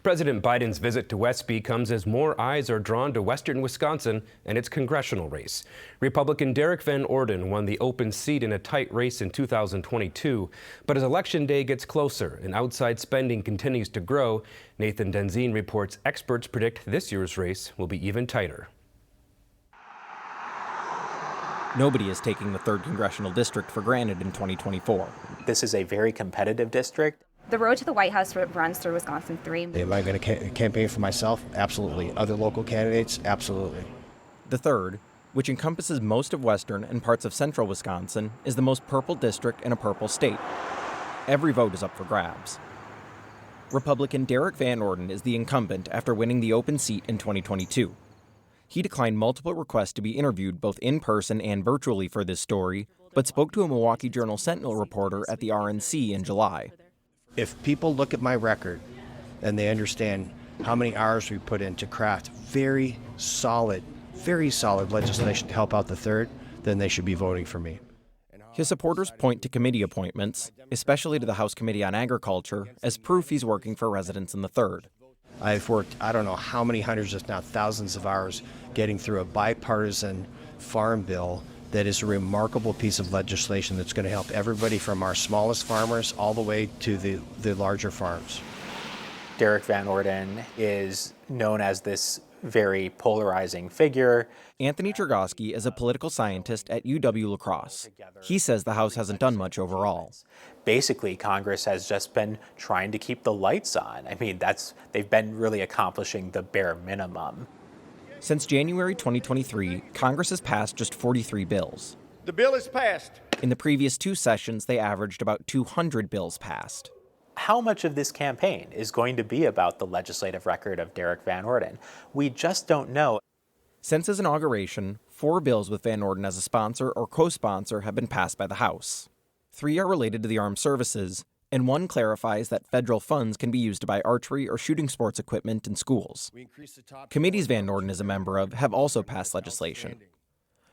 President Biden's visit to Westby comes as more eyes are drawn to western Wisconsin and its congressional race. Republican Derek Van Orden won the open seat in a tight race in 2022, but as Election Day gets closer and outside spending continues to grow, Nathan Denzine reports experts predict this year's race will be even tighter. Nobody is taking the 3rd Congressional District for granted in 2024. This is a very competitive district. The road to the White House runs through Wisconsin 3. Am I going to campaign for myself? Absolutely. Other local candidates? Absolutely. The 3rd, which encompasses most of western and parts of central Wisconsin, is the most purple district in a purple state. Every vote is up for grabs. Republican Derek Van Orden is the incumbent after winning the open seat in 2022. He declined multiple requests to be interviewed both in person and virtually for this story, but spoke to a Milwaukee Journal-Sentinel reporter at the RNC in July. If people look at my record and they understand how many hours we put in to craft very solid legislation to help out the 3rd, then they should be voting for me. His supporters point to committee appointments, especially to the House Committee on Agriculture, as proof he's working for residents in the 3rd. I've worked, I don't know how many hundreds, if not thousands of hours getting through a bipartisan farm bill that is a remarkable piece of legislation that's going to help everybody from our smallest farmers all the way to the larger farms. Derek Van Orden is known as this very polarizing figure. Anthony Chergosky is a political scientist at UW-La Crosse. He says the House hasn't done much overall. Basically, Congress has just been trying to keep the lights on. I mean, they've been really accomplishing the bare minimum. Since January 2023, Congress has passed just 43 bills. The bill is passed. In the previous 2 sessions, they averaged about 200 bills passed. How much of this campaign is going to be about the legislative record of Derek Van Orden? We just don't know. Since his inauguration, 4 bills with Van Orden as a sponsor or co-sponsor have been passed by the House. 3 are related to the armed services, and 1 clarifies that federal funds can be used to buy archery or shooting sports equipment in schools. Committees Van Orden is a member of have also passed legislation.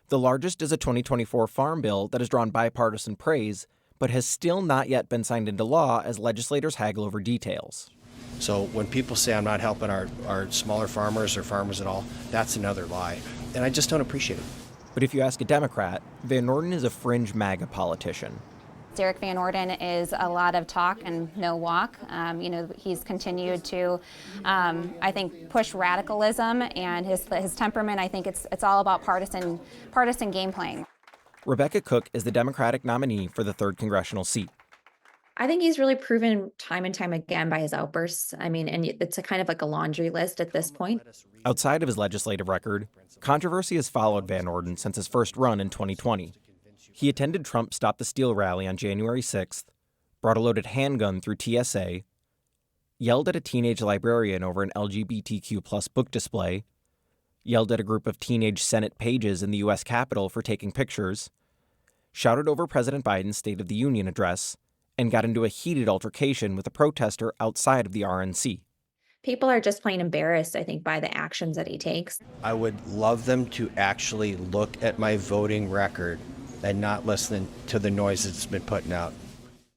The largest is a 2024 farm bill that has drawn bipartisan praise, but has still not yet been signed into law as legislators haggle over details. So when people say I'm not helping our smaller farmers or farmers at all, that's another lie. And I just don't appreciate it. But if you ask a Democrat, Van Orden is a fringe MAGA politician. Derek Van Orden is a lot of talk and no walk. He's continued to, I think, push radicalism, and his temperament. I think it's all about partisan game playing. Rebecca Cook is the Democratic nominee for the 3rd congressional seat. I think he's really proven time and time again by his outbursts. I mean, and it's a kind of like a laundry list at this point. Outside of his legislative record, controversy has followed Van Orden since his first run in 2020. He attended Trump Stop the Steal rally on January 6th, brought a loaded handgun through TSA, yelled at a teenage librarian over an LGBTQ+ book display, yelled at a group of teenage Senate pages in the U.S. Capitol for taking pictures, shouted over President Biden's State of the Union address, and got into a heated altercation with a protester outside of the RNC. People are just plain embarrassed, I think, by the actions that he takes. I would love them to actually look at my voting record and not listen to the noise that's been putting out.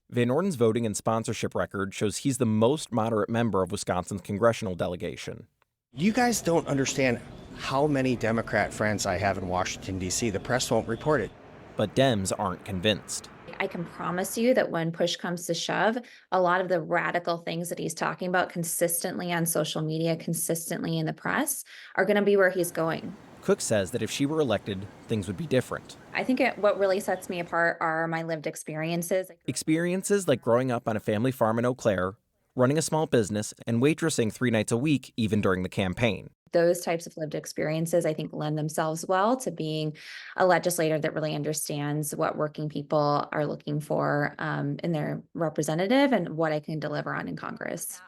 Van Orden's voting and sponsorship record shows he's the most moderate member of Wisconsin's congressional delegation. You guys don't understand how many Democrat friends I have in Washington, D.C. The press won't report it. But Dems aren't convinced. I can promise you that when push comes to shove, a lot of the radical things that he's talking about consistently on social media, consistently in the press, are going to be where he's going. Cook says that if she were elected, things would be different. I think what really sets me apart are my lived experiences. Experiences like growing up on a family farm in Eau Claire, running a small business, and waitressing 3 nights a week, even during the campaign. Those types of lived experiences, I think, lend themselves well to being a legislator that really understands what working people are looking for in their representative and what I can deliver on in Congress.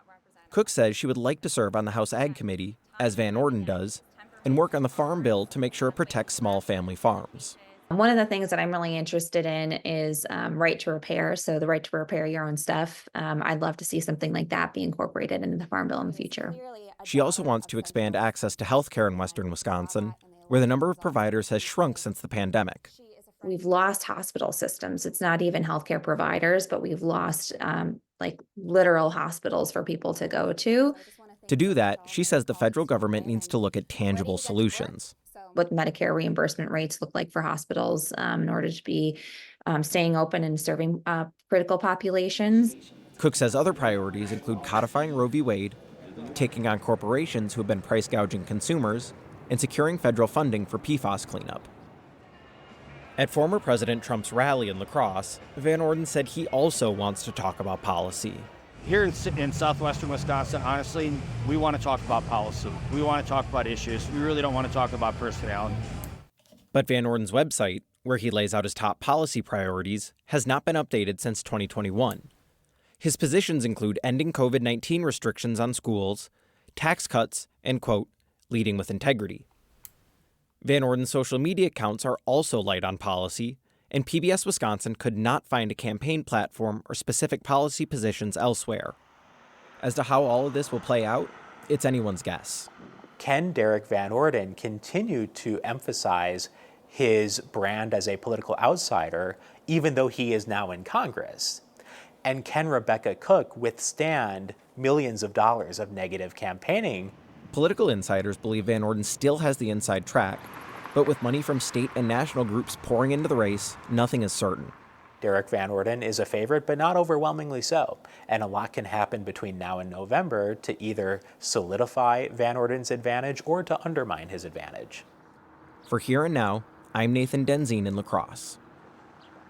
Cook says she would like to serve on the House Ag Committee, as Van Orden does, and work on the Farm Bill to make sure it protects small family farms. One of the things that I'm really interested in is right to repair. So the right to repair your own stuff. I'd love to see something like that be incorporated into the Farm Bill in the future. She also wants to expand access to health care in western Wisconsin, where the number of providers has shrunk since the pandemic. We've lost hospital systems. It's not even healthcare providers, but we've lost literal hospitals for people to go to. To do that, she says the federal government needs to look at tangible solutions. What Medicare reimbursement rates look like for hospitals in order to be staying open and serving critical populations. Cook says other priorities include codifying Roe v. Wade, taking on corporations who have been price gouging consumers, and securing federal funding for PFAS cleanup. At former President Trump's rally in La Crosse, Van Orden said he also wants to talk about policy. Here in southwestern Wisconsin, honestly, we want to talk about policy. We want to talk about issues. We really don't want to talk about personality. But Van Orden's website, where he lays out his top policy priorities, has not been updated since 2021. His positions include ending COVID-19 restrictions on schools, tax cuts, and, quote, leading with integrity. Van Orden's social media accounts are also light on policy, and PBS Wisconsin could not find a campaign platform or specific policy positions elsewhere. As to how all of this will play out, it's anyone's guess. Can Derek Van Orden continue to emphasize his brand as a political outsider, even though he is now in Congress? And can Rebecca Cook withstand millions of dollars of negative campaigning? Political insiders believe Van Orden still has the inside track, but with money from state and national groups pouring into the race, nothing is certain. Derek Van Orden is a favorite, but not overwhelmingly so. And a lot can happen between now and November to either solidify Van Orden's advantage or to undermine his advantage. For Here and Now, I'm Nathan Denzine in La Crosse.